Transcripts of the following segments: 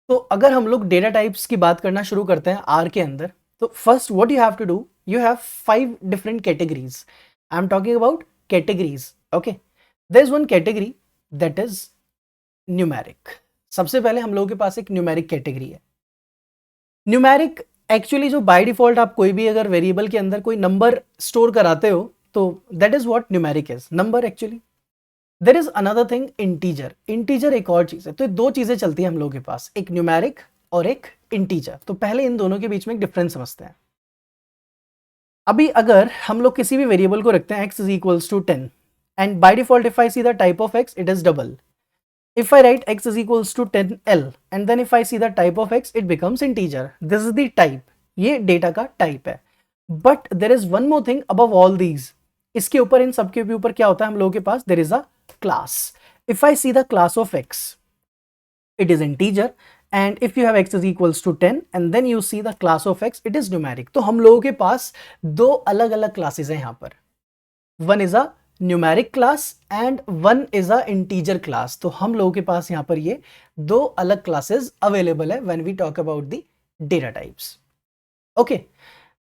तो अगर हम लोग डेटा टाइप्स की बात करना शुरू करते हैं आर के अंदर, तो first what you have to do, you have 5 different categories. I am talking about categories. Okay, there is one category that is numeric. सबसे पहले हम लोगों के पास एक न्यूमेरिक कैटेगरी है. न्यूमेरिक एक्चुअली जो बाय डिफॉल्ट आप कोई भी अगर वेरिएबल के अंदर कोई नंबर स्टोर कराते हो तो that is what numeric is, number actually. There is another thing integer. Integer एक और चीज है. तो दो चीजें चलती हैं हम लोगों के पास, एक न्यूमेरिक और एक इंटीजर. तो पहले इन दोनों के बीच में एक डिफरेंस समझते हैं. अभी अगर हम लोग किसी भी वेरिएबल को रखते हैं x is equals to 10 and by default if I see the type of x it is double. If I write x is equals to 10l and then if I see the type of x it becomes integer. This is the type. ये data का type है. But there is one more thing above all these. इसके ऊपर, इन सबके ऊपर क्या होता है हम लोगों के पास, there is a class. If I see the class of x, it is integer. And if you have x is equals to 10 and then you see the class of x, it is numeric. तो हम लोगों के पास दो अलग अलग classes हैं यहाँ पर. One is a numeric class and one is a integer class. तो हम लोगों के पास यहां पर ये दो अलग क्लासेस अवेलेबल है when we talk about the data types. Okay,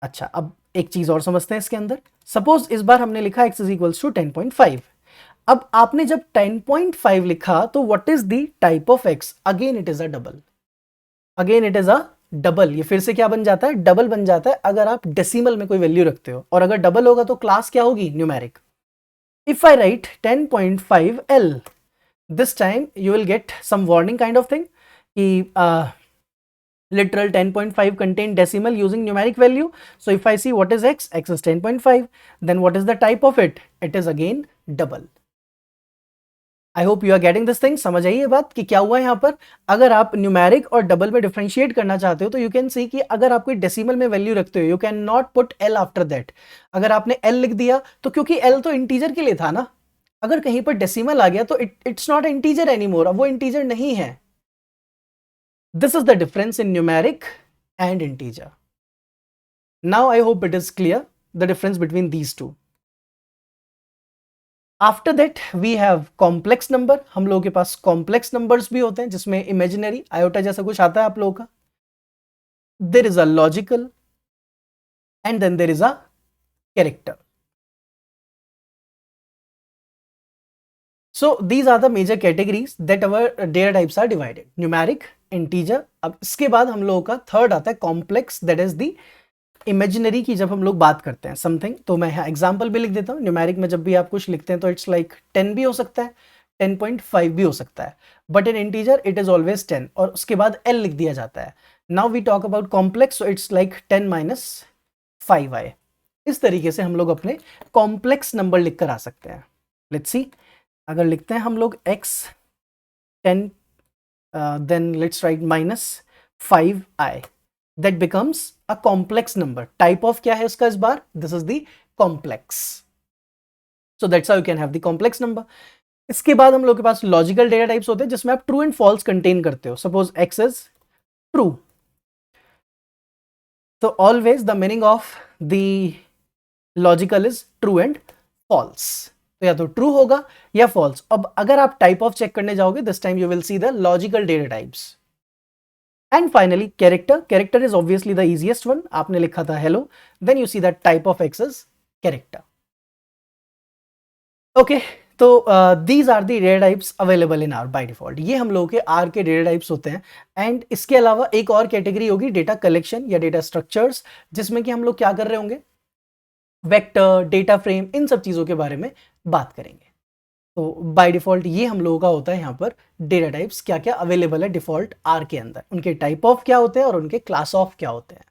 अच्छा, अब एक चीज और समझते हैं इसके अंदर. सपोज इस बार हमने लिखा x इज इक्वल्स टू 10.5. अब आपने जब 10.5 लिखा तो what is the type of x? Again it is a double. Again it is a double. ये फिर से क्या बन जाता है? डबल बन जाता है अगर आप डेसिमल में कोई वैल्यू रखते हो. और अगर डबल होगा तो क्लास क्या होगी? Numeric. If I write 10.5L, this time you will get some warning kind of thing. Literal 10.5 contain decimal using numeric value. So if I see what is x, x is 10.5, then what is the type of it? It is again double. I hope you are getting this thing. समझ आइए बात कि क्या हुआ यहाँ पर. अगर आप न्यूमेरिक और डबल में डिफरेंशिएट करना चाहते हो तो यू कैन सी कि अगर आप कोई डेसिमल में वैल्यू रखते हो, you can not put L after that. अगर आपने एल लिख दिया तो क्योंकि एल तो इंटीजर के लिए था ना, अगर कहीं पर डेसिमल आ गया तो इट्स नॉट इंटीजर एनीमोर. अब वो इंटीजर नहीं है. This is the difference in numeric and integer. Now I hope it is clear the difference between these two. After that we have complex number. हम लोगों के पास complex numbers भी होते हैं जिसमें इमेजिनरी आयोटा जैसा कुछ आता है आप लोगों का. There is a logical and then there is a character. So these are the major categories that our data types are divided. Numeric, integer. अब इसके बाद हम लोगों का थर्ड आता है complex, that is the imaginary की. जब हम लोग बात करते हैं समथिंग, तो मैं यहाँ एग्जाम्पल भी लिख देता हूँ. न्यूमेरिक में जब भी आप कुछ लिखते हैं तो इट्स लाइक 10 भी हो सकता है, 10.5 भी हो सकता है. But in integer it is always 10 और उसके बाद l लिख दिया जाता है. Now we talk about complex, so it's like 10 minus 5i. इस तरीके से हम लोग अपने कॉम्प्लेक्स नंबर लिख कर आ सकते हैं. लेट्स सी, अगर लिखते हैं हम लोग x 10 then let's write minus 5i, that becomes a complex number. Type of क्या है उसका इस बार? This is the complex. So that's how you can have the complex number. इसके बाद हम लोग के पास लॉजिकल डेटा टाइप्स होते हैं जिसमें आप ट्रू एंड फॉल्स कंटेन करते हो. सपोज x इज ट्रू, तो always the meaning of the logical is true and false. तो या तो ट्रू होगा या फॉल्स. अब अगर आप टाइप ऑफ चेक करने जाओगे, this time you will see the logical data types. And finally, character. Character is obviously the easiest one. आपने लिखा था hello, then you see that type of x is character. Okay, तो these are the data types available in R by default. ये हम लोगों के R के data types होते हैं. And इसके अलावा एक और कैटेगरी होगी डेटा कलेक्शन या डेटा स्ट्रक्चर्स, जिसमें कि हम लोग क्या कर रहे होंगे, वेक्टर, डेटा फ्रेम, इन सब चीज़ों के बारे में बात करेंगे. तो बाय डिफॉल्ट ये हम लोगों का होता है यहाँ पर डेटा टाइप्स क्या क्या अवेलेबल है डिफॉल्ट आर के अंदर. उनके टाइप ऑफ क्या होते हैं और उनके क्लास ऑफ क्या होते हैं.